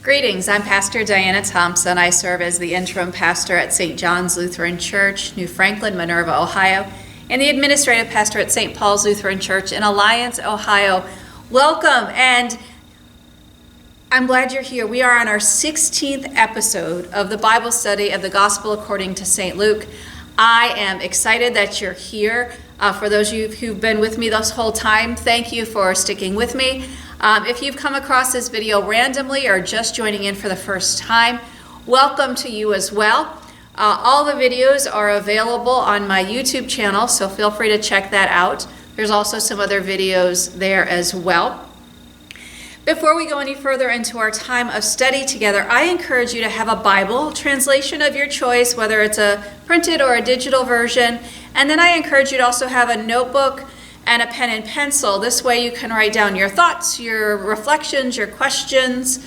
Greetings, I'm Pastor Diana Thompson. I serve as the interim pastor at St. John's Lutheran Church, New Franklin, Minerva, Ohio, and the administrative pastor at St. Paul's Lutheran Church in Alliance, Ohio. Welcome, and I'm glad you're here. We are on our 16th episode of the Bible study of the Gospel according to St. Luke. I am excited that you're here. For those of you who've been with me this whole time, thank you for sticking with me. If you've come across this video randomly or just joining in for the first time, welcome to you as well. All the videos are available on my YouTube channel, so feel free to check that out. There's also some other videos there as well. Before we go any further into our time of study together, I encourage you to have a Bible translation of your choice, whether it's a printed or a digital version. And then I encourage you to also have a notebook and a pen and pencil. This way you can write down your thoughts, your reflections, your questions,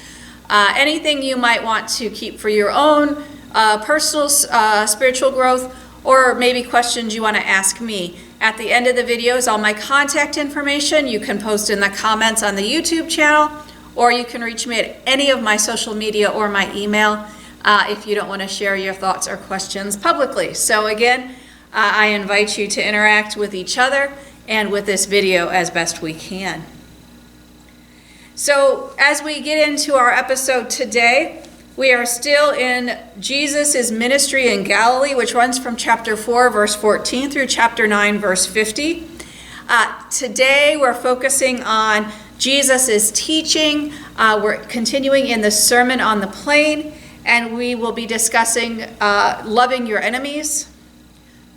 anything you might want to keep for your own personal spiritual growth, or maybe questions you want to ask me. At the end of the video is all my contact information. You can post in the comments on the YouTube channel, or you can reach me at any of my social media or my email if you don't want to share your thoughts or questions publicly. So again, I invite you to interact with each other and with this video as best we can. So as we get into our episode today, we are still in Jesus' ministry in Galilee, which runs from chapter 4, verse 14 through chapter 9, verse 50. Today we're focusing on Jesus' teaching. We're continuing in the Sermon on the Plain, and we will be discussing loving your enemies,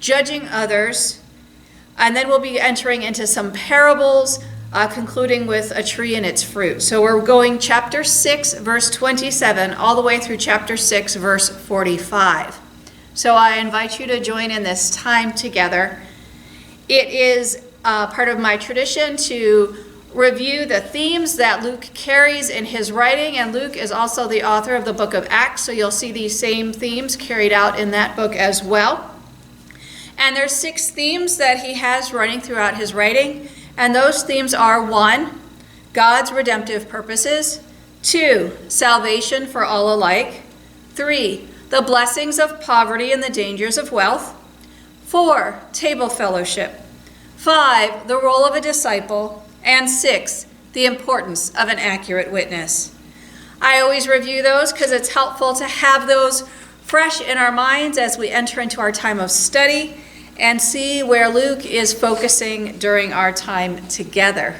judging others, and then we'll be entering into some parables, concluding with a tree and its fruit. So we're going chapter 6, verse 27, all the way through chapter 6, verse 45. So I invite you to join in this time together. It is part of my tradition to review the themes that Luke carries in his writing, and Luke is also the author of the book of Acts, so you'll see these same themes carried out in that book as well. And there's 6 themes that he has running throughout his writing. And those themes are 1, God's redemptive purposes. 2, salvation for all alike. 3, the blessings of poverty and the dangers of wealth. 4, table fellowship. 5, the role of a disciple. And 6, the importance of an accurate witness. I always review those because it's helpful to have those fresh in our minds as we enter into our time of study and see where Luke is focusing during our time together.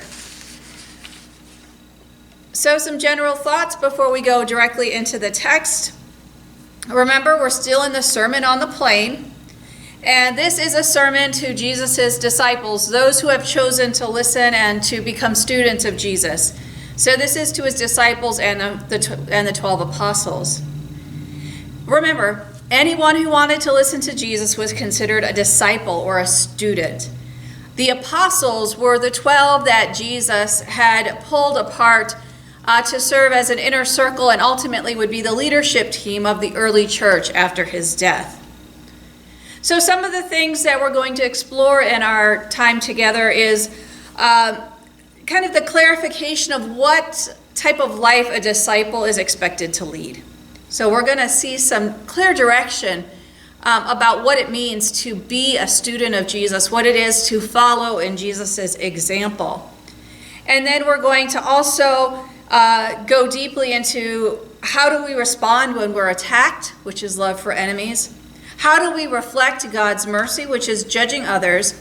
So some general thoughts before we go directly into the text. Remember, we're still in the Sermon on the Plain, and this is a sermon to Jesus' disciples, those who have chosen to listen and to become students of Jesus. So this is to his disciples and the 12 apostles. Remember, anyone who wanted to listen to Jesus was considered a disciple or a student. The apostles were the 12 that Jesus had pulled apart to serve as an inner circle and ultimately would be the leadership team of the early church after his death. So some of the things that we're going to explore in our time together is kind of the clarification of what type of life a disciple is expected to lead. So we're going to see some clear direction about what it means to be a student of Jesus, what it is to follow in Jesus' example. And then we're going to also go deeply into how do we respond when we're attacked, which is love for enemies. How do we reflect God's mercy, which is judging others.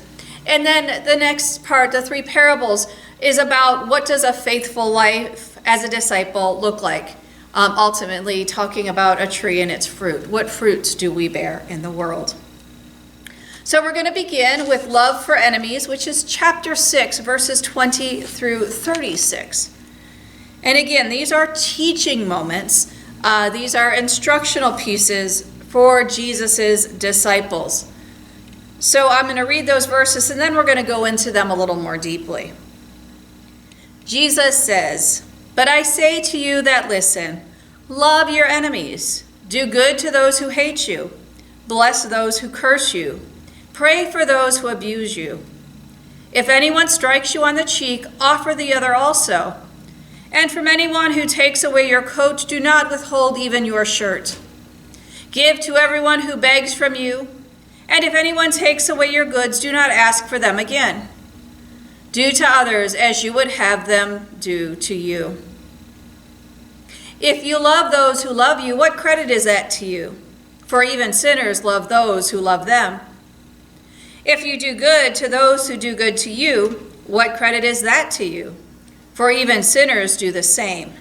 And then the next part, the 3 parables, is about what does a faithful life as a disciple look like. Ultimately talking about a tree and its fruit. What fruits do we bear in the world? So we're going to begin with love for enemies, which is chapter 6, verses 20 through 36. And again, these are teaching moments. These are instructional pieces for Jesus' disciples. So I'm going to read those verses, and then we're going to go into them a little more deeply. Jesus says, "But I say to you that listen, love your enemies, do good to those who hate you, bless those who curse you, pray for those who abuse you. If anyone strikes you on the cheek, offer the other also. And from anyone who takes away your coat, do not withhold even your shirt. Give to everyone who begs from you, and if anyone takes away your goods, do not ask for them again. Do to others as you would have them do to you. If you love those who love you, what credit is that to you? For even sinners love those who love them. If you do good to those who do good to you, what credit is that to you? For even sinners do the same.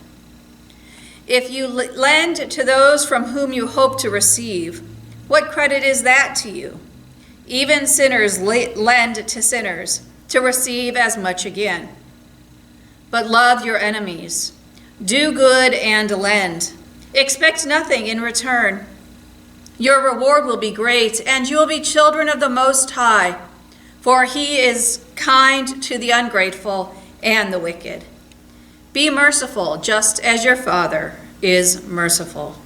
If you lend to those from whom you hope to receive, what credit is that to you? Even sinners lend to sinners to receive as much again. But love your enemies. Do good and lend. Expect nothing in return. Your reward will be great, and you will be children of the Most High, for he is kind to the ungrateful and the wicked. Be merciful, just as your Father is merciful.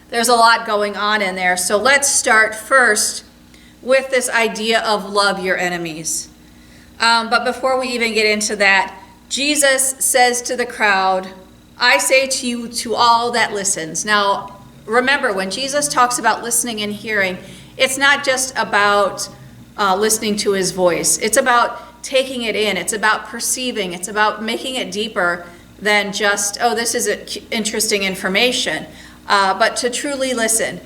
There's a lot going on in there, so let's start first with this idea of love your enemies. But before we even get into that, Jesus says to the crowd, I say to you, to all that listens. Now, remember, when Jesus talks about listening and hearing, it's not just about listening to his voice. It's about taking it in. It's about perceiving. It's about making it deeper than just, oh, this is interesting information, but to truly listen.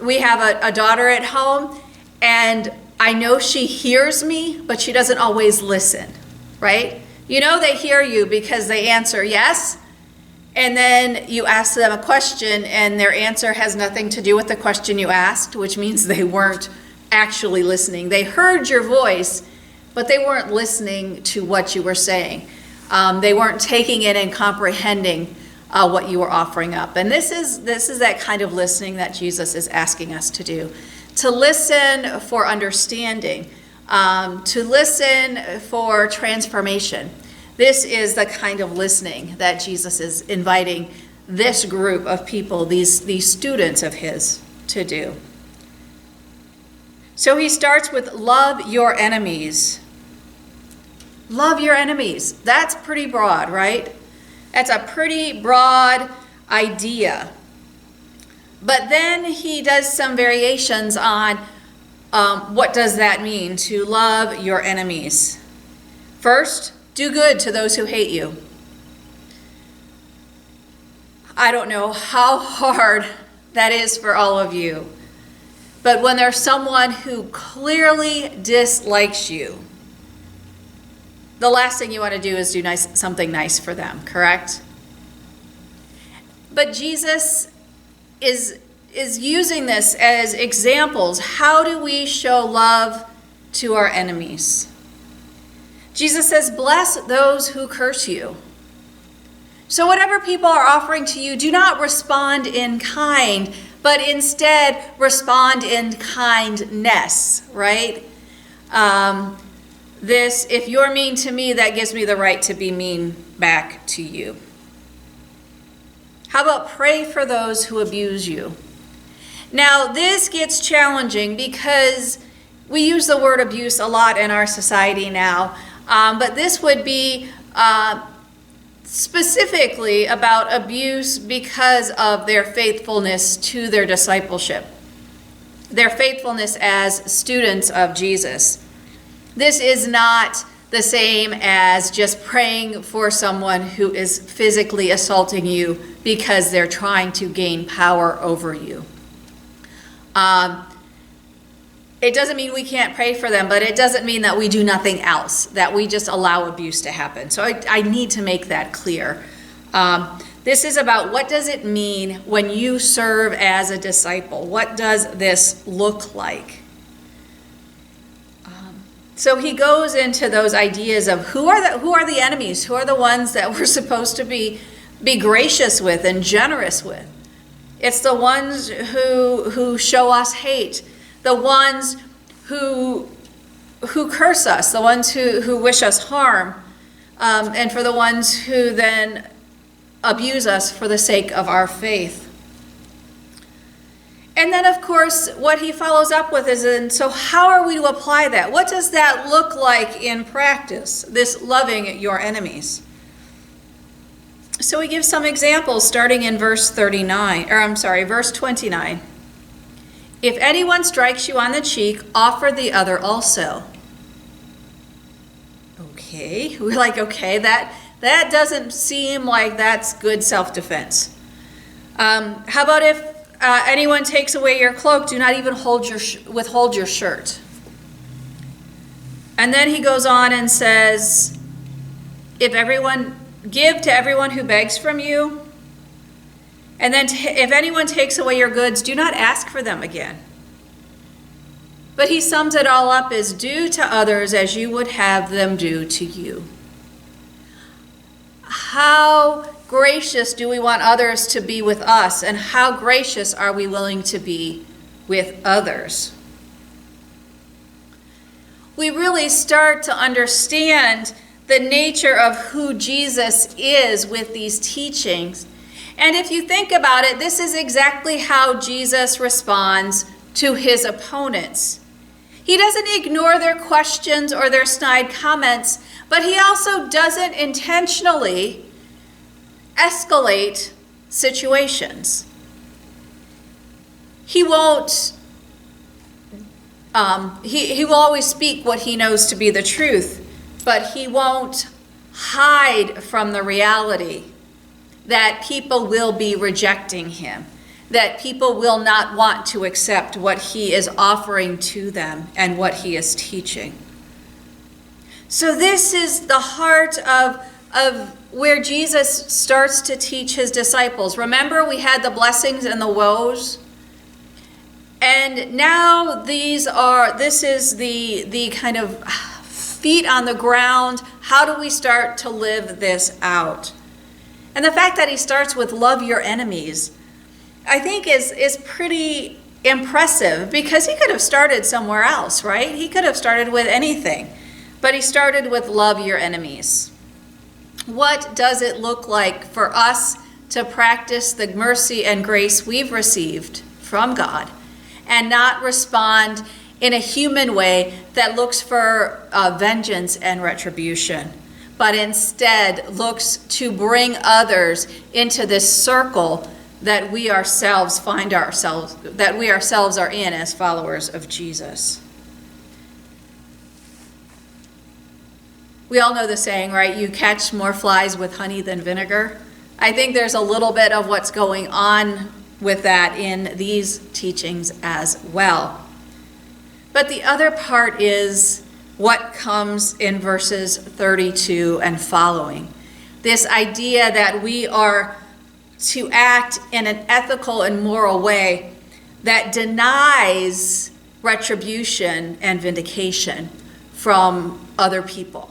We have a daughter at home, and I know she hears me, but she doesn't always listen, right? You know they hear you because they answer yes, and then you ask them a question, and their answer has nothing to do with the question you asked, which means they weren't actually listening. They heard your voice, but they weren't listening to what you were saying. They weren't taking in and comprehending what you were offering up. And this is that kind of listening that Jesus is asking us to do. To listen for understanding, to listen for transformation. This is the kind of listening that Jesus is inviting this group of people, these students of his, to do. So he starts with love your enemies. Love your enemies. That's pretty broad, right? That's a pretty broad idea. But then he does some variations on what does that mean to love your enemies. First, do good to those who hate you. I don't know how hard that is for all of you, but when there's someone who clearly dislikes you, the last thing you want to do is do something nice for them, correct? But Jesus is using this as examples. How do we show love to our enemies? Jesus says, bless those who curse you. So whatever people are offering to you, do not respond in kind, but instead respond in kindness, right? If you're mean to me, that gives me the right to be mean back to you. How about pray for those who abuse you? Now, this gets challenging because we use the word abuse a lot in our society now, but this would be specifically about abuse because of their faithfulness to their discipleship, their faithfulness as students of Jesus. This is not the same as just praying for someone who is physically assaulting you because they're trying to gain power over you. It doesn't mean we can't pray for them, but it doesn't mean that we do nothing else, that we just allow abuse to happen. So I need to make that clear. This is about what does it mean when you serve as a disciple? What does this look like? So he goes into those ideas of who are the enemies? Who are the ones that we're supposed to be gracious with and generous with? It's the ones who show us hate, the ones who curse us, the ones who wish us harm, and for the ones who then abuse us for the sake of our faith. And then, of course, what he follows up with is, and so how are we to apply that? What does that look like in practice, this loving your enemies? So he gives some examples starting in verse 29. If anyone strikes you on the cheek, offer the other also. Okay, we're like, okay, that doesn't seem like that's good self-defense. How about if anyone takes away your cloak, do not even withhold your shirt. And then he goes on and says, give to everyone who begs from you. And then if anyone takes away your goods, do not ask for them again. But he sums it all up as do to others as you would have them do to you. How gracious do we want others to be with us, and how gracious are we willing to be with others? We really start to understand the nature of who Jesus is with these teachings. And if you think about it, this is exactly how Jesus responds to his opponents. He doesn't ignore their questions or their snide comments, but he also doesn't intentionally escalate situations. He won't, he will always speak what he knows to be the truth, but he won't hide from the reality that people will be rejecting him, that people will not want to accept what he is offering to them and what he is teaching. So this is the heart of where Jesus starts to teach his disciples. Remember, we had the blessings and the woes. And now this is the kind of feet on the ground. How do we start to live this out? And the fact that he starts with love your enemies, I think is pretty impressive, because he could have started somewhere else, right? He could have started with anything, but he started with love your enemies. What does it look like for us to practice the mercy and grace we've received from God and not respond in a human way that looks for vengeance and retribution, but instead looks to bring others into this circle that we ourselves are in as followers of Jesus? We all know the saying, right? You catch more flies with honey than vinegar. I think there's a little bit of what's going on with that in these teachings as well. But the other part is what comes in verses 32 and following. This idea that we are to act in an ethical and moral way that denies retribution and vindication from other people.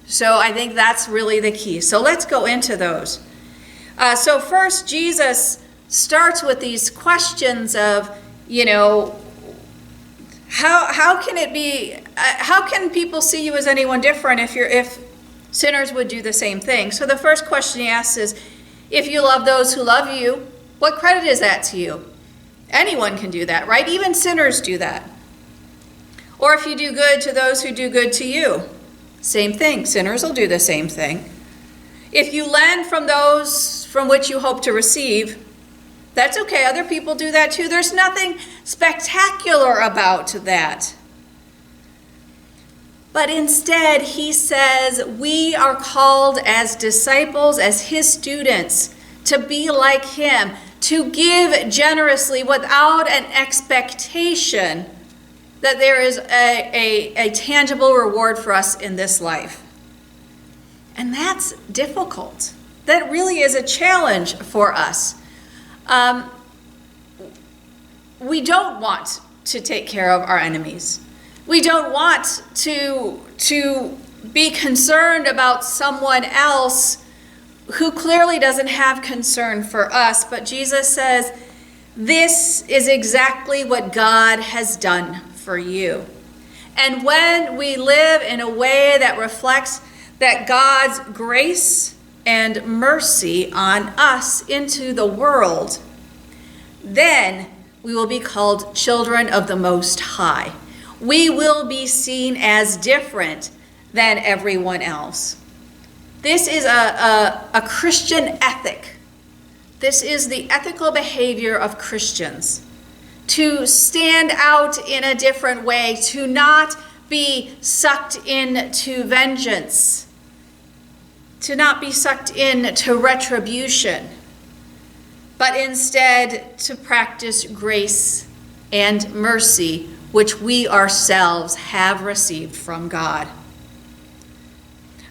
So I think that's really the key. So let's go into those. So first, Jesus starts with these questions of, how can it be? How can people see you as anyone different if sinners would do the same thing? So the first question he asks is, if you love those who love you, what credit is that to you? Anyone can do that, right? Even sinners do that. Or if you do good to those who do good to you, same thing. Sinners will do the same thing. If you lend from those from which you hope to receive, that's okay. Other people do that too. There's nothing spectacular about that. But instead, he says we are called as disciples, as his students, to be like him, to give generously without an expectation that there is a tangible reward for us in this life. And that's difficult. That really is a challenge for us. We don't want to take care of our enemies. We don't want to be concerned about someone else who clearly doesn't have concern for us. But Jesus says, this is exactly what God has done for you. And when we live in a way that reflects that God's grace and mercy on us into the world, then we will be called children of the Most High. We will be seen as different than everyone else. This is a Christian ethic. This is the ethical behavior of Christians. To stand out in a different way, to not be sucked into vengeance, to not be sucked into retribution, but instead to practice grace and mercy, which we ourselves have received from God.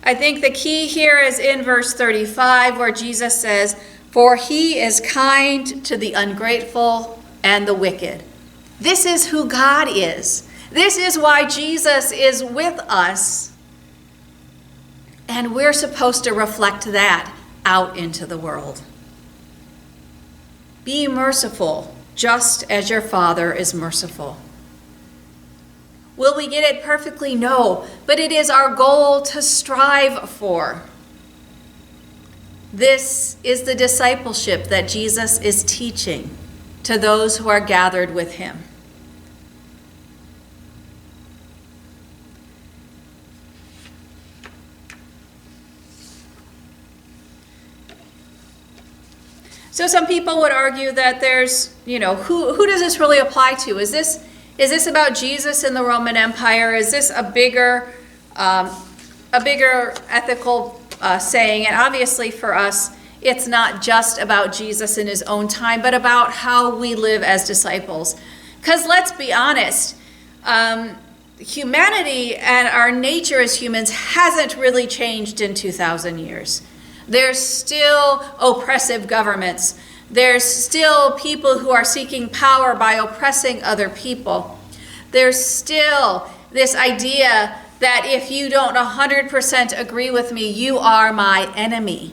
I think the key here is in verse 35, where Jesus says, "For he is kind to the ungrateful and the wicked." This is who God is. This is why Jesus is with us. And we're supposed to reflect that out into the world. Be merciful, just as your Father is merciful. Will we get it perfectly? No, but it is our goal to strive for. This is the discipleship that Jesus is teaching to those who are gathered with him. So some people would argue that there's, who does this really apply to? Is this about Jesus in the Roman Empire? Is this a bigger ethical saying? And obviously for us, it's not just about Jesus in his own time, but about how we live as disciples. Because let's be honest, humanity and our nature as humans hasn't really changed in 2,000 years. There's still oppressive governments. There's still people who are seeking power by oppressing other people. There's still this idea that if you don't 100% agree with me, you are my enemy.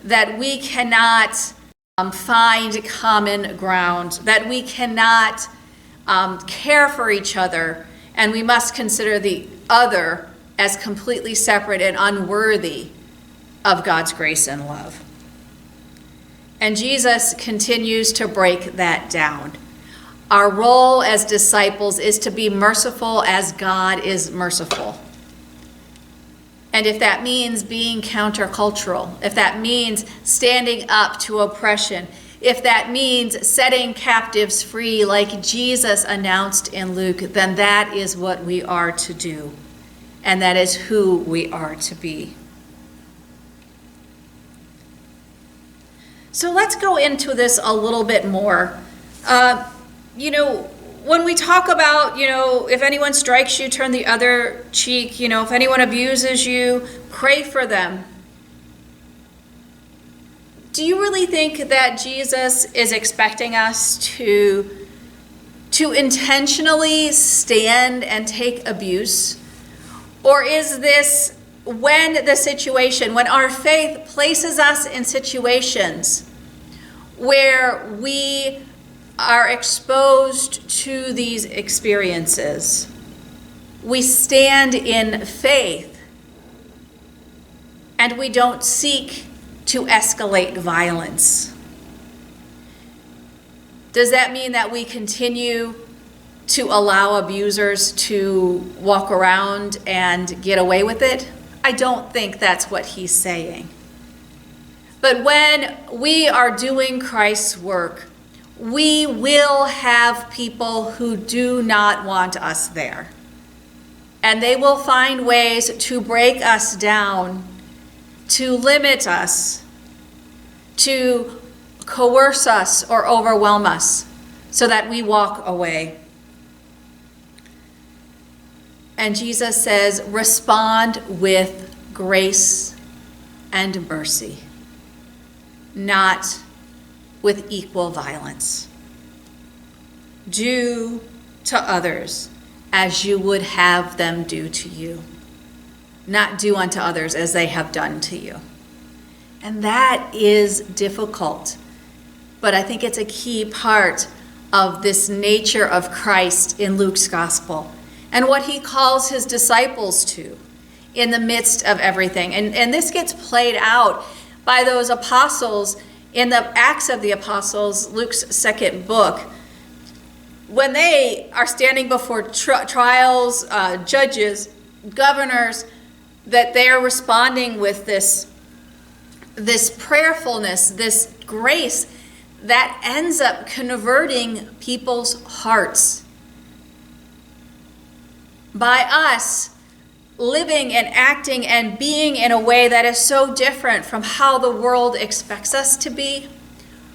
That we cannot find common ground. That we cannot care for each other. And we must consider the other as completely separate and unworthy of God's grace and love. And Jesus continues to break that down. Our role as disciples is to be merciful as God is merciful. And if that means being countercultural, if that means standing up to oppression, if that means setting captives free like Jesus announced in Luke, then that is what we are to do. And that is who we are to be. So let's go into this a little bit more. When we talk about, if anyone strikes you, turn the other cheek. If anyone abuses you, pray for them. Do you really think that Jesus is expecting us to intentionally stand and take abuse? Or is this when our faith places us in situations where we are exposed to these experiences, we stand in faith and we don't seek to escalate violence? Does that mean that we continue to allow abusers to walk around and get away with it? I don't think that's what he's saying. But when we are doing Christ's work, we will have people who do not want us there. And they will find ways to break us down, to limit us, to coerce us or overwhelm us so that we walk away. And Jesus says, respond with grace and mercy, not with equal violence. Do to others as you would have them do to you, not do unto others as they have done to you. And that is difficult, but I think it's a key part of this nature of Christ in Luke's gospel and what he calls his disciples to in the midst of everything. And this gets played out by those apostles in the Acts of the Apostles, Luke's second book, when they are standing before trials, judges, governors, that they are responding with this prayerfulness, this grace that ends up converting people's hearts. By us living and acting and being in a way that is so different from how the world expects us to be,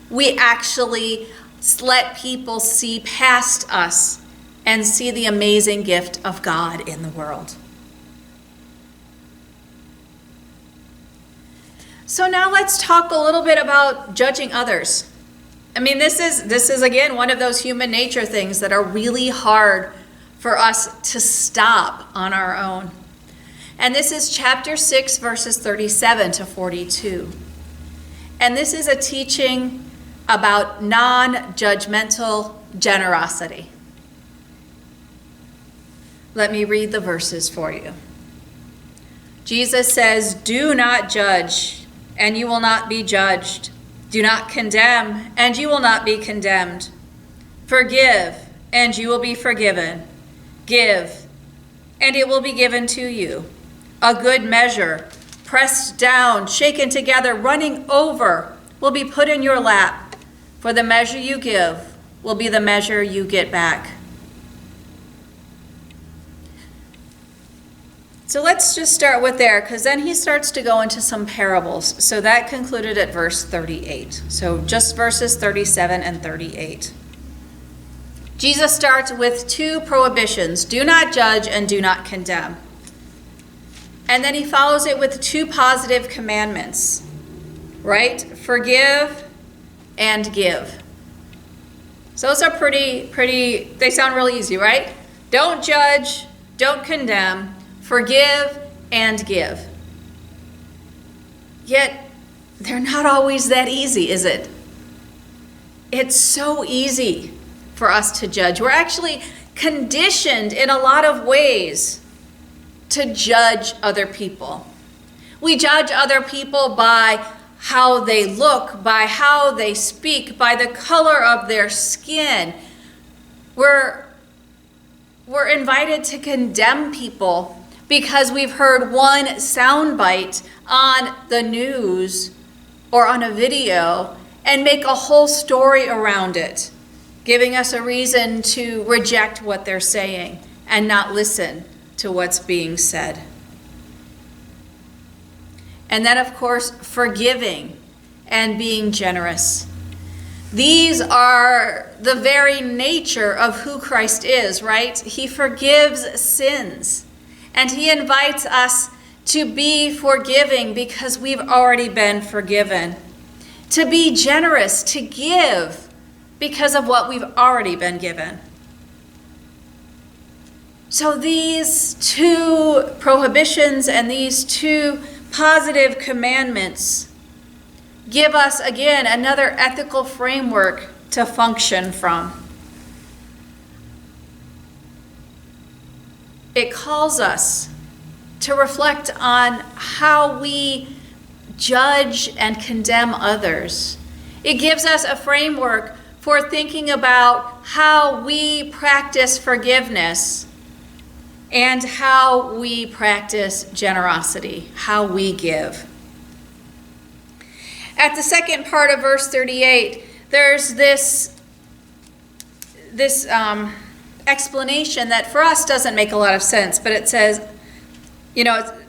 we actually let people see past us and see the amazing gift of God in the world. So now let's talk a little bit about judging others. I mean, this is again one of those human nature things that are really hard for us to stop on our own. And this is chapter 6, verses 37 to 42. And this is a teaching about non-judgmental generosity. Let me read the verses for you. Jesus says, "Do not judge, and you will not be judged. Do not condemn, and you will not be condemned. Forgive, and you will be forgiven. Give, and it will be given to you. A good measure, pressed down, shaken together, running over, will be put in your lap. For the measure you give will be the measure you get back." So let's just start with there, because then he starts to go into some parables. So that concluded at verse 38. So just verses 37 and 38. Jesus starts with two prohibitions: do not judge and do not condemn. And then he follows it with two positive commandments, right? Forgive and give. So those are pretty, they sound really easy, right? Don't judge, don't condemn, forgive and give. Yet, they're not always that easy, is it? It's so easy for us to judge. We're actually conditioned in a lot of ways to judge other people. We judge other people by how they look, by how they speak, by the color of their skin. We're invited to condemn people because we've heard one soundbite on the news or on a video and make a whole story around it, giving us a reason to reject what they're saying and not listen to what's being said. And then, of course, forgiving and being generous. These are the very nature of who Christ is, right? He forgives sins, and he invites us to be forgiving because we've already been forgiven. To be generous, to give because of what we've already been given. So these two prohibitions and these two positive commandments give us, again, another ethical framework to function from. It calls us to reflect on how we judge and condemn others. It gives us a framework for thinking about how we practice forgiveness and how we practice generosity, how we give. At the second part of verse 38, there's this explanation that for us doesn't make a lot of sense, but it says,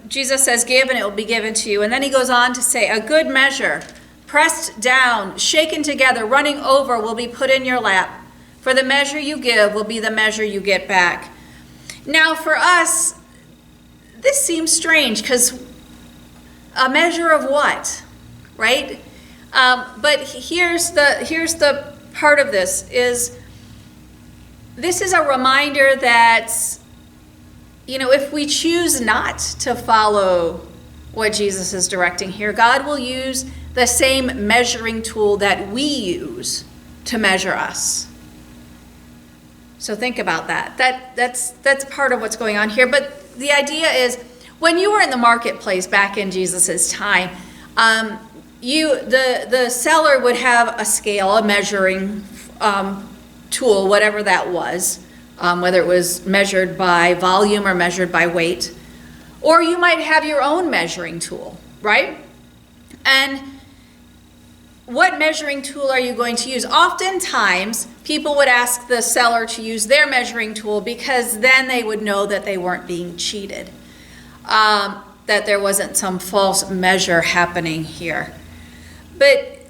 Jesus says, "Give and it will be given to you." And then he goes on to say, "A good measure, pressed down, shaken together, running over, will be put in your lap. For the measure you give will be the measure you get back." Now for us, this seems strange, because a measure of what, right? But here's the part of this is a reminder that, if we choose not to follow what Jesus is directing here, God will use the same measuring tool that we use to measure us. So think about that. That's part of what's going on here. But the idea is, when you were in the marketplace back in Jesus's time, the seller would have a scale, a measuring tool, whatever that was, whether it was measured by volume or measured by weight. Or you might have your own measuring tool, right? And what measuring tool are you going to use? Oftentimes, people would ask the seller to use their measuring tool because then they would know that they weren't being cheated, that there wasn't some false measure happening here. But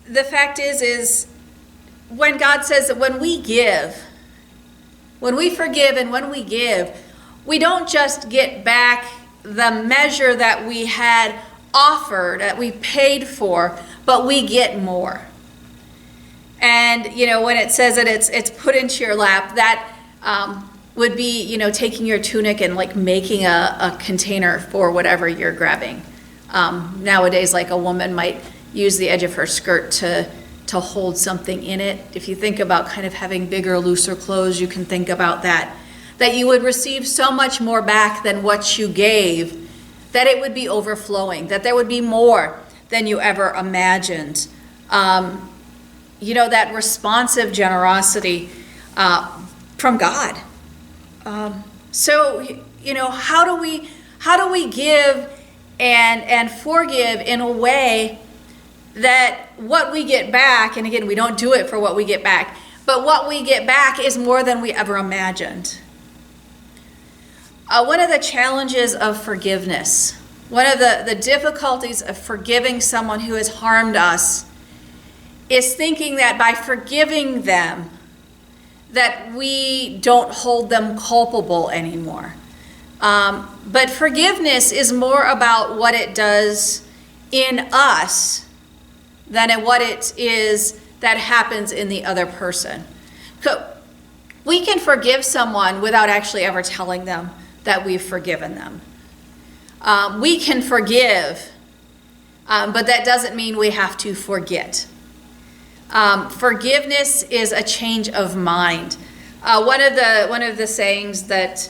the fact is when God says that when we give, when we forgive and when we give, we don't just get back the measure that we had offered, that we paid for, but we get more. And, when it says that it's put into your lap, that would be, taking your tunic and like making a container for whatever you're grabbing. Nowadays, like a woman might use the edge of her skirt to hold something in it. If you think about kind of having bigger, looser clothes, you can think about that you would receive so much more back than what you gave, that it would be overflowing, that there would be more than you ever imagined. That responsive generosity from God. So how do we give and forgive in a way that what we get back, and again, we don't do it for what we get back, but what we get back is more than we ever imagined. One of the challenges of forgiveness, one of the difficulties of forgiving someone who has harmed us, is thinking that by forgiving them, that we don't hold them culpable anymore. But forgiveness is more about what it does in us than in what it is that happens in the other person. We can forgive someone without actually ever telling them that we've forgiven them. We can forgive, but that doesn't mean we have to forget. Forgiveness is a change of mind. One of the sayings that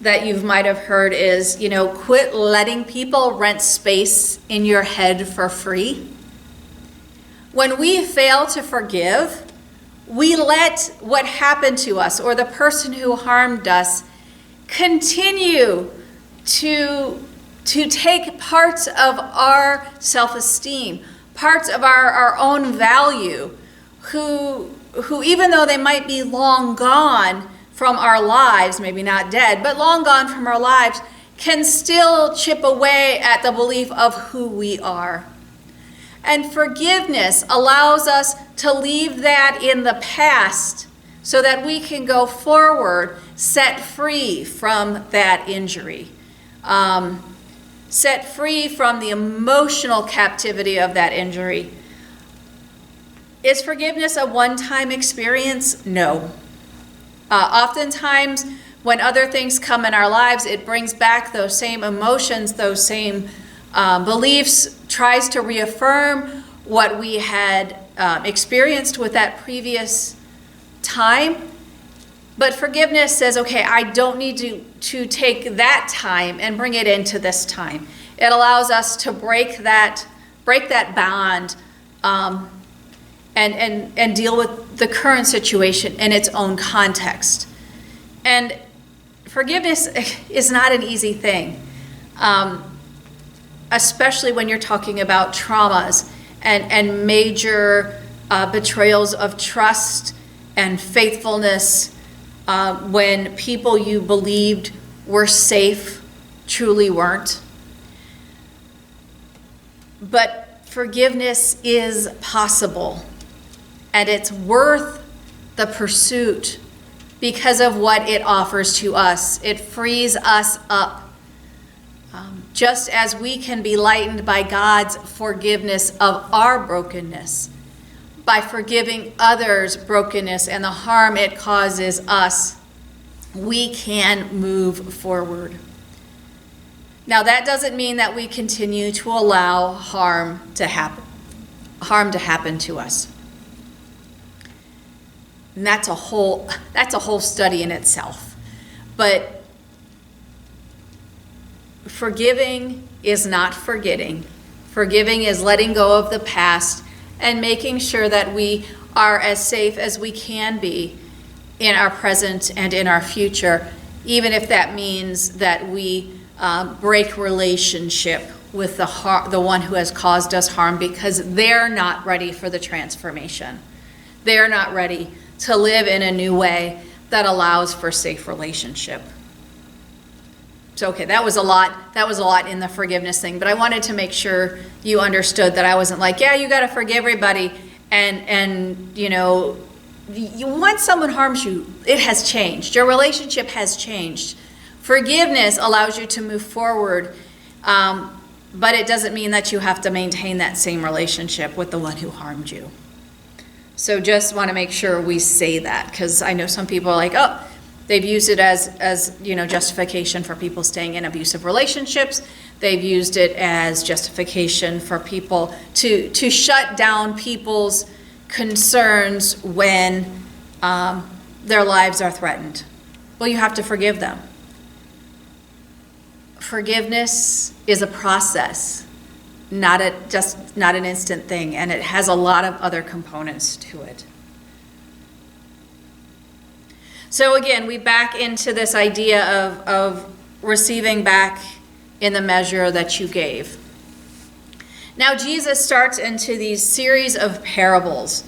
you might have heard is, quit letting people rent space in your head for free. When we fail to forgive, we let what happened to us or the person who harmed us continue to take parts of our self-esteem, parts of our own value, who even though they might be long gone from our lives, maybe not dead, but long gone from our lives, can still chip away at the belief of who we are. And forgiveness allows us to leave that in the past so that we can go forward set free from that injury, set free from the emotional captivity of that injury. Is forgiveness a one-time experience? No. Oftentimes, when other things come in our lives, it brings back those same emotions, those same beliefs, tries to reaffirm what we had experienced with that previous time. But forgiveness says, okay, I don't need to take that time and bring it into this time. It allows us to break that bond and deal with the current situation in its own context. And forgiveness is not an easy thing, especially when you're talking about traumas and major betrayals of trust and faithfulness, when people you believed were safe truly weren't. But forgiveness is possible, and it's worth the pursuit because of what it offers to us. It frees us up. Just as we can be lightened by God's forgiveness of our brokenness, by forgiving others' brokenness and the harm it causes us, we can move forward. Now, that doesn't mean that we continue to allow harm to happen to us. And that's a whole study in itself. But forgiving is not forgetting. Forgiving is letting go of the past and making sure that we are as safe as we can be in our present and in our future, even if that means that we break relationship with the one who has caused us harm, because they're not ready for the transformation. They're not ready to live in a new way that allows for safe relationship. So, okay, that was a lot in the forgiveness thing, but I wanted to make sure you understood that I wasn't like, yeah, you got to forgive everybody, and you know, once someone harms you, it has changed. Your relationship has changed. Forgiveness allows you to move forward, but it doesn't mean that you have to maintain that same relationship with the one who harmed you. So just want to make sure we say that, because I know some people are like, oh, they've used it as you know, justification for people staying in abusive relationships. They've used it as justification for people to shut down people's concerns when their lives are threatened. Well, you have to forgive them. Forgiveness is a process, not an instant thing, and it has a lot of other components to it. So again, we back into this idea of receiving back in the measure that you gave. Now Jesus starts into these series of parables,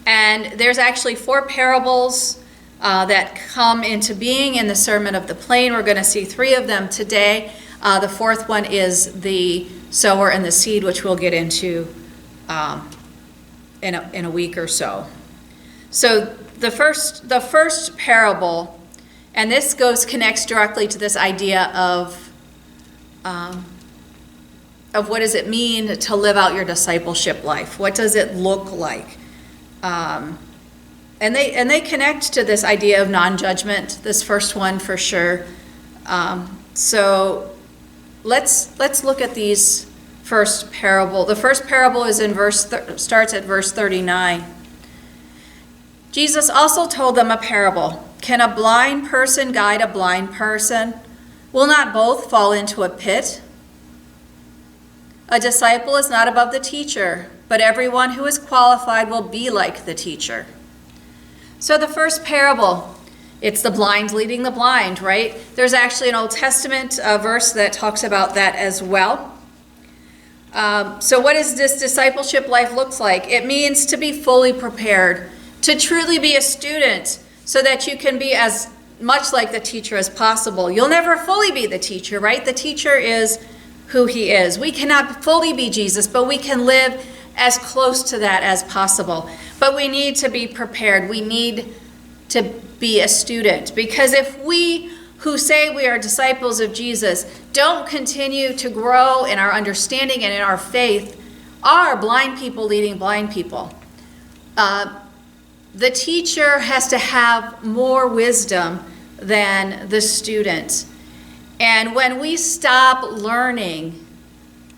and there's actually 4 parables that come into being in the Sermon of the Plain. We're going to see 3 of them today. The 4th one is the sower and the seed, which we'll get into in a week or so. So the first parable, and this connects directly to this idea of what does it mean to live out your discipleship life? What does it look like? And they connect to this idea of non-judgment, this first one for sure. So let's look at these first parable. The first parable is starts at verse 39. Jesus also told them a parable. Can a blind person guide a blind person? Will not both fall into a pit? A disciple is not above the teacher, but everyone who is qualified will be like the teacher. So the first parable, it's the blind leading the blind, right? There's actually an Old Testament verse that talks about that as well. So what does this discipleship life look like? It means to be fully prepared, to truly be a student, so that you can be as much like the teacher as possible. You'll never fully be the teacher, right? The teacher is who he is. We cannot fully be Jesus, but we can live as close to that as possible. But we need to be prepared. We need to be a student, because if we who say we are disciples of Jesus don't continue to grow in our understanding and in our faith, are blind people leading blind people. The teacher has to have more wisdom than the student. And when we stop learning,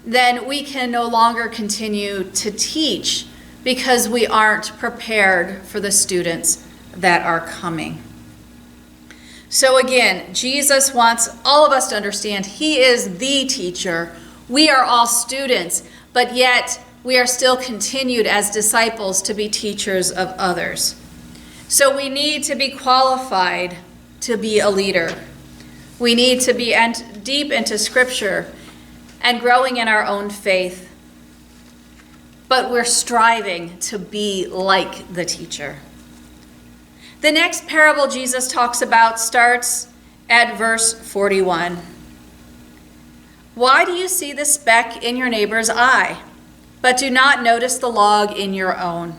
then we can no longer continue to teach, because we aren't prepared for the students that are coming. So again, Jesus wants all of us to understand he is the teacher. We are all students, but yet we are still continued as disciples to be teachers of others. So we need to be qualified to be a leader. We need to be deep into Scripture and growing in our own faith. But we're striving to be like the teacher. The next parable Jesus talks about starts at verse 41. Why do you see the speck in your neighbor's eye, but do not notice the log in your own?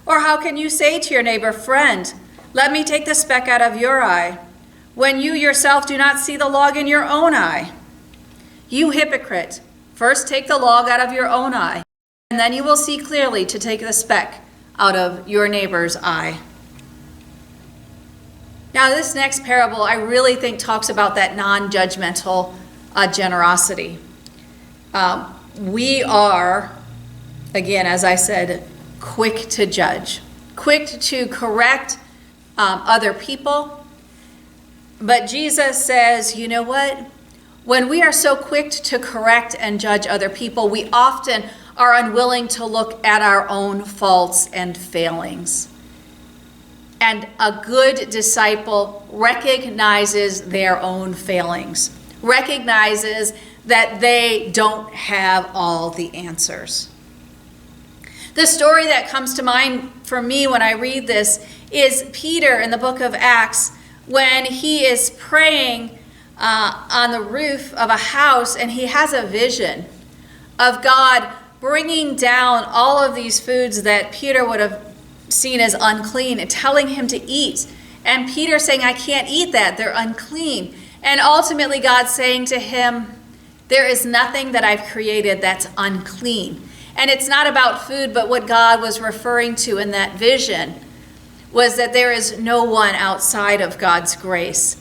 Or how can you say to your neighbor, friend, let me take the speck out of your eye, when you yourself do not see the log in your own eye? You hypocrite, first take the log out of your own eye, and then you will see clearly to take the speck out of your neighbor's eye. Now, this next parable, I really think talks about that non-judgmental generosity. We are, again, as I said, quick to judge, quick to correct other people. But Jesus says, you know what? When we are so quick to correct and judge other people, we often are unwilling to look at our own faults and failings. And a good disciple recognizes their own failings, recognizes that they don't have all the answers. The story that comes to mind for me when I read this is Peter in the book of Acts, when he is praying on the roof of a house, and he has a vision of God bringing down all of these foods that Peter would have seen as unclean and telling him to eat. And Peter saying, I can't eat that, they're unclean. And ultimately God saying to him, there is nothing that I've created that's unclean. And it's not about food, but what God was referring to in that vision was that there is no one outside of God's grace.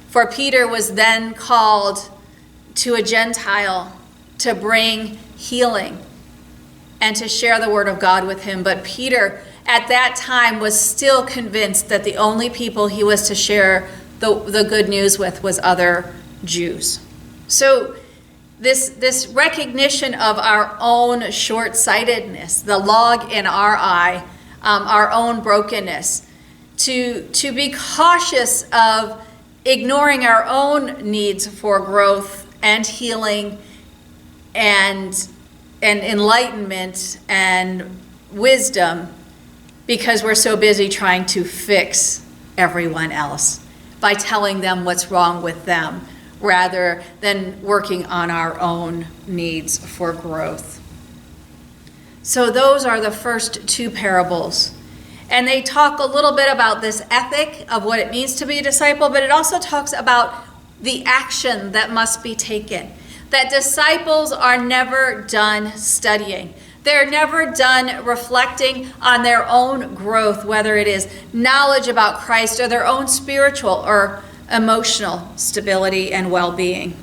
For Peter was then called to a Gentile to bring healing and to share the word of God with him. But Peter at that time was still convinced that the only people he was to share the good news with was other Jews. So this recognition of our own short-sightedness, the log in our eye, our own brokenness, to be cautious of ignoring our own needs for growth and healing and enlightenment and wisdom, because we're so busy trying to fix everyone else by telling them what's wrong with them, rather than working on our own needs for growth. So those are the first two parables. And they talk a little bit about this ethic of what it means to be a disciple, but it also talks about the action that must be taken. That disciples are never done studying. They're never done reflecting on their own growth, whether it is knowledge about Christ or their own spiritual or emotional stability and well-being.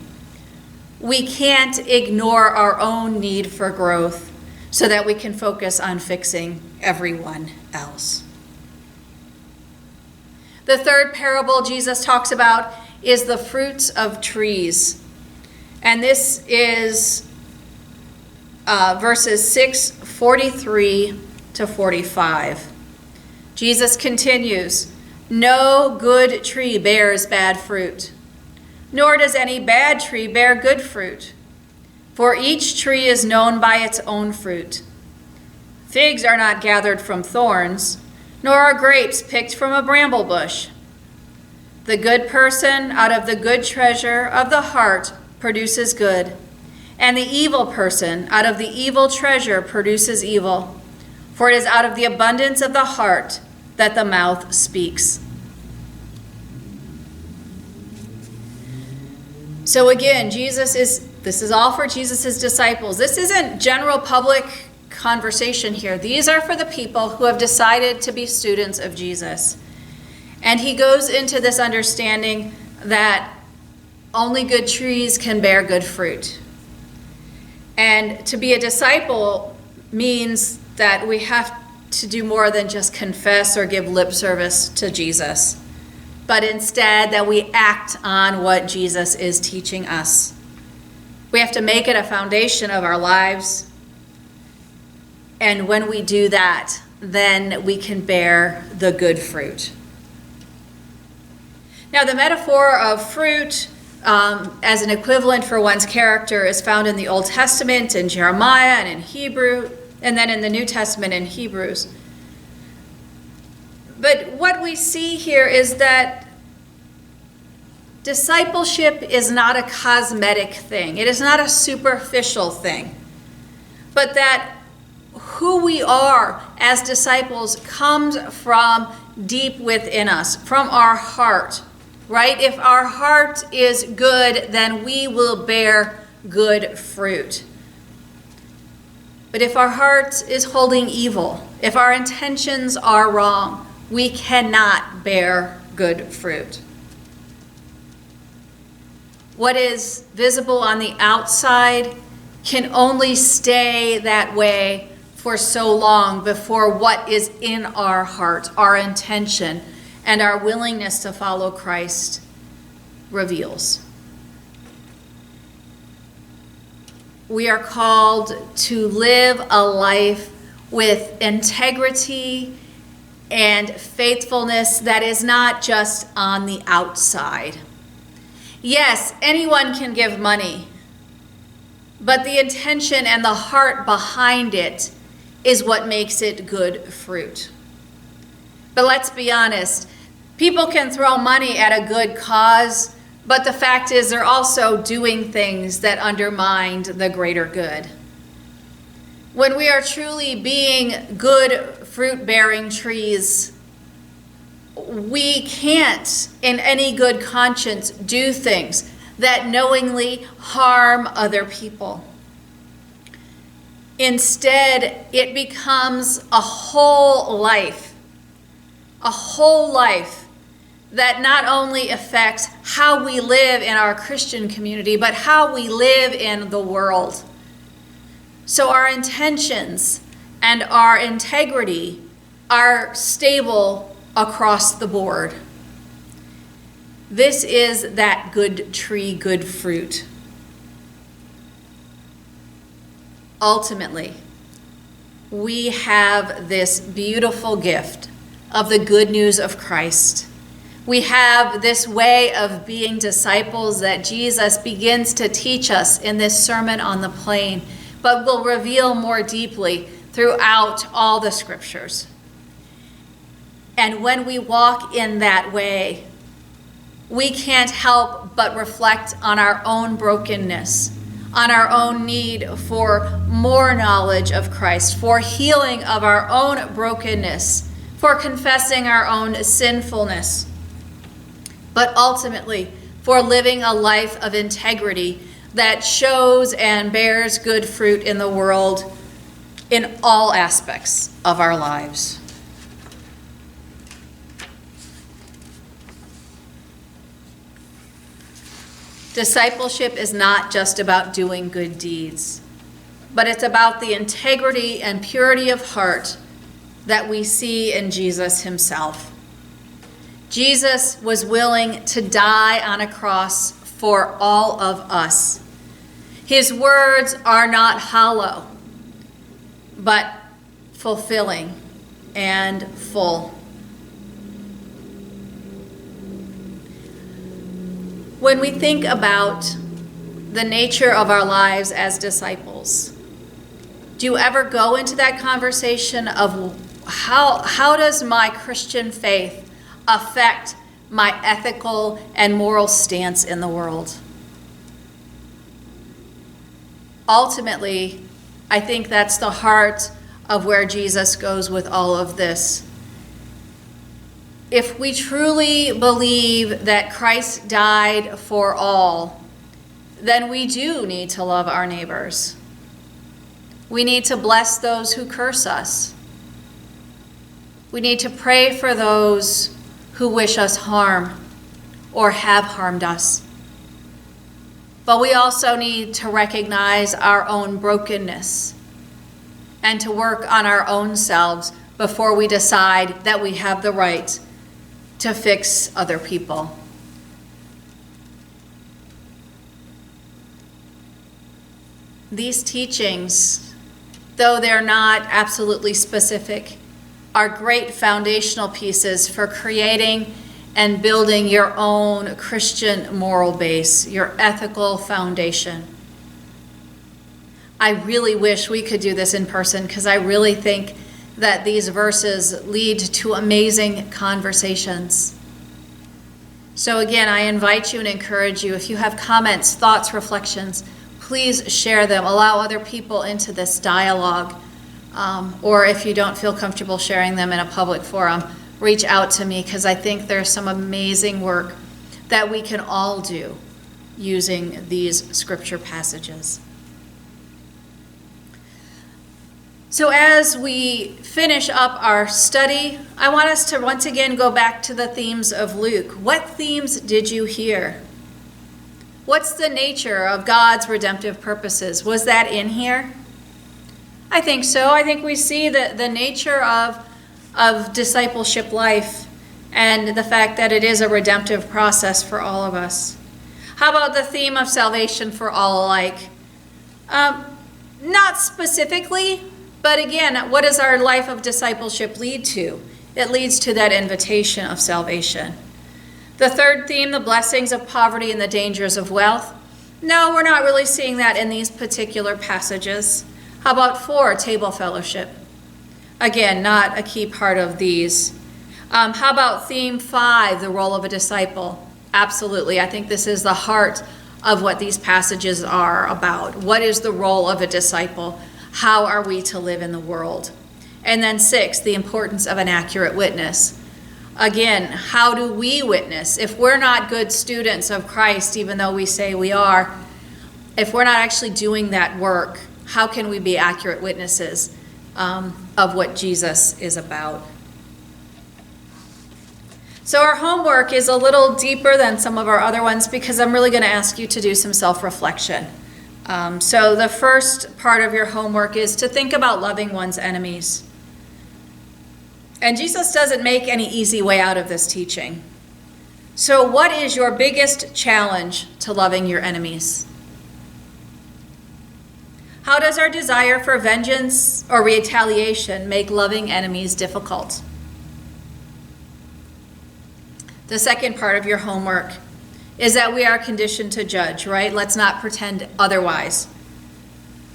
We can't ignore our own need for growth so that we can focus on fixing everyone else. The third parable Jesus talks about is the fruits of trees. And this is verses 6:43 to 45. Jesus continues, "No good tree bears bad fruit, nor does any bad tree bear good fruit. For each tree is known by its own fruit. Figs are not gathered from thorns, nor are grapes picked from a bramble bush. The good person out of the good treasure of the heart produces good, and the evil person out of the evil treasure produces evil. For it is out of the abundance of the heart that the mouth speaks." So again, this is all for Jesus' disciples. This isn't general public conversation here. These are for the people who have decided to be students of Jesus. And he goes into this understanding that only good trees can bear good fruit. And to be a disciple means that we have to do more than just confess or give lip service to Jesus, but instead that we act on what Jesus is teaching us. We have to make it a foundation of our lives. And when we do that, then we can bear the good fruit. Now, the metaphor of fruit as an equivalent for one's character is found in the Old Testament, in Jeremiah and in Hebrew, and then in the New Testament in Hebrews. But what we see here is that discipleship is not a cosmetic thing. It is not a superficial thing. But that who we are as disciples comes from deep within us, from our heart, right? If our heart is good, then we will bear good fruit. But if our heart is holding evil, if our intentions are wrong, we cannot bear good fruit. What is visible on the outside can only stay that way for so long before what is in our heart, our intention, and our willingness to follow Christ reveals. We are called to live a life with integrity and faithfulness that is not just on the outside. Yes, anyone can give money, but the intention and the heart behind it is what makes it good fruit. But let's be honest, people can throw money at a good cause, but the fact is they're also doing things that undermine the greater good. When we are truly being good fruit-bearing trees, we can't, in any good conscience, do things that knowingly harm other people. Instead, it becomes a whole life that not only affects how we live in our Christian community, but how we live in the world. So our intentions and our integrity are stable across the board. This is that good tree, good fruit. Ultimately, we have this beautiful gift of the good news of Christ. We have this way of being disciples that Jesus begins to teach us in this Sermon on the Plain, but will reveal more deeply throughout all the scriptures. And when we walk in that way, we can't help but reflect on our own brokenness, on our own need for more knowledge of Christ, for healing of our own brokenness, for confessing our own sinfulness, but ultimately for living a life of integrity that shows and bears good fruit in the world in all aspects of our lives. Discipleship is not just about doing good deeds, but it's about the integrity and purity of heart that we see in Jesus himself. Jesus was willing to die on a cross for all of us. His words are not hollow, but fulfilling and full. When we think about the nature of our lives as disciples, do you ever go into that conversation of how does my Christian faith affect my ethical and moral stance in the world? Ultimately, I think that's the heart of where Jesus goes with all of this. If we truly believe that Christ died for all, then we do need to love our neighbors. We need to bless those who curse us. We need to pray for those who wish us harm or have harmed us. But we also need to recognize our own brokenness and to work on our own selves before we decide that we have the right to fix other people. These teachings, though they're not absolutely specific, are great foundational pieces for creating and building your own Christian moral base, your ethical foundation. I really wish we could do this in person because I really think that these verses lead to amazing conversations. So again, I invite you and encourage you, if you have comments, thoughts, reflections, please share them. Allow other people into this dialogue. Or if you don't feel comfortable sharing them in a public forum, reach out to me because I think there's some amazing work that we can all do using these scripture passages. So as we finish up our study, I want us to once again go back to the themes of Luke. What themes did you hear? What's the nature of God's redemptive purposes? Was that in here? I think so. I think we see the nature of discipleship life and the fact that it is a redemptive process for all of us. How about the theme of salvation for all alike? Not specifically, but again, what does our life of discipleship lead to? it leads to that invitation of salvation. The third theme, the blessings of poverty and the dangers of wealth. No, we're not really seeing that in these particular passages. How about 4, table fellowship? Again, not a key part of these. How about theme 5, the role of a disciple? Absolutely. I think this is the heart of what these passages are about. What is the role of a disciple? How are we to live in the world? And then 6, the importance of an accurate witness. Again, how do we witness? If we're not good students of Christ, even though we say we are, if we're not actually doing that work, how can we be accurate witnesses of what Jesus is about? So our homework is a little deeper than some of our other ones because I'm really going to ask you to do some self-reflection. So the first part of your homework is to think about loving one's enemies. And Jesus doesn't make any easy way out of this teaching. So what is your biggest challenge to loving your enemies? How does our desire for vengeance or retaliation make loving enemies difficult? The second part of your homework is that we are conditioned to judge, right? Let's not pretend otherwise.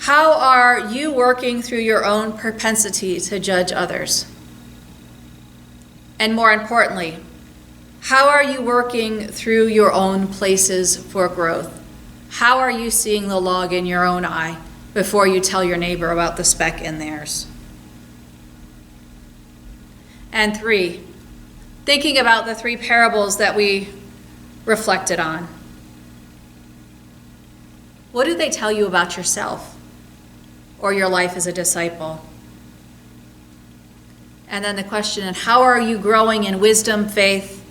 How are you working through your own propensity to judge others? And more importantly, how are you working through your own places for growth? How are you seeing the log in your own eye before you tell your neighbor about the speck in theirs? And 3, thinking about the 3 parables that we reflected on. What do they tell you about yourself or your life as a disciple? And then the question, how are you growing in wisdom, faith,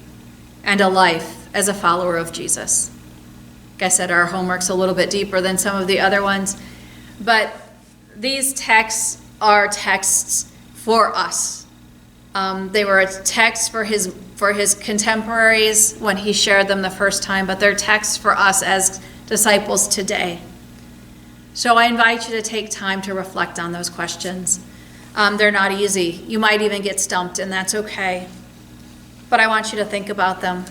and a life as a follower of Jesus? Like I said, our homework's a little bit deeper than some of the other ones, but these texts are texts for us. They were a text for his contemporaries when he shared them the first time, but they're texts for us as disciples today. So I invite you to take time to reflect on those questions. They're not easy. You might even get stumped, and that's okay. But I want you to think about them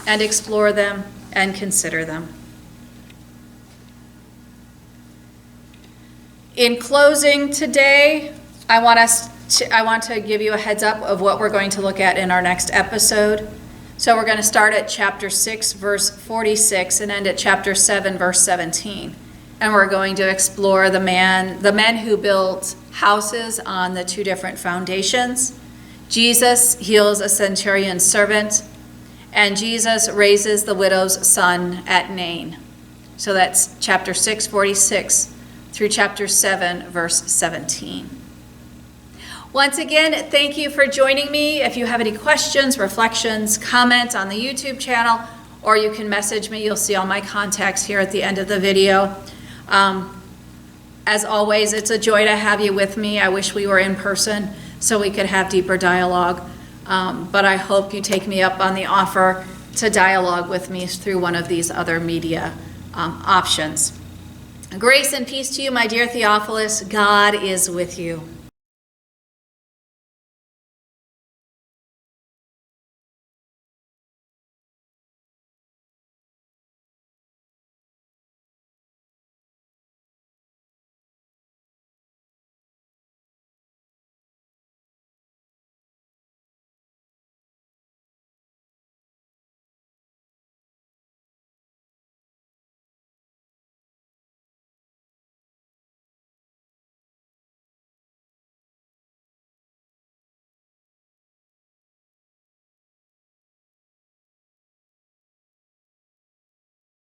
and explore them and consider them. In closing today, I want to give you a heads up of what we're going to look at in our next episode. So we're going to start at chapter 6, verse 46, and end at chapter 7, verse 17. And we're going to explore the men who built houses on the 2 different foundations. Jesus heals a centurion's servant, and Jesus raises the widow's son at Nain. So that's chapter 6, 46 through chapter 7, verse 17. Once again, thank you for joining me. If you have any questions, reflections, comment on the YouTube channel, or you can message me. You'll see all my contacts here at the end of the video. As always, it's a joy to have you with me. I wish we were in person so we could have deeper dialogue. But I hope you take me up on the offer to dialogue with me through one of these other media options. Grace and peace to you, my dear Theophilus. God is with you.